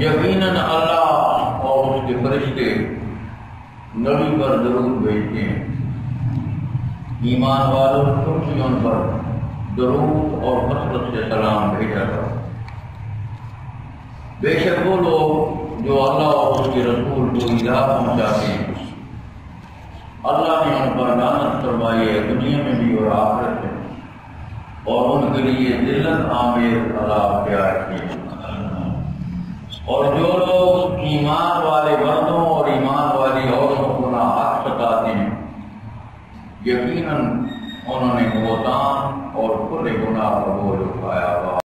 यकीनन अल्लाह और उसके फरिश्ते नबी पर दरूद भेजते हैं। ईमान वालों तुम भी उन पर दरूद और कसरत से सलाम भेजा करो। बेशक वो लोग जो अल्लाह और उसके रसूल को ईज़ा पहुंचाते हैं, अल्लाह ने उन पर लानत करवाई है दुनिया में भी और आखिरत में, और उनके लिए जिल्लत आमेर अज़ाब तैयार किए। और जो लोग ईमान वाले मर्दों और ईमान वाली औरतों को ना हक सताते हैं, यकीनन उन्होंने बहतान और खुले गुनाह का बोझ उठाया हुआ।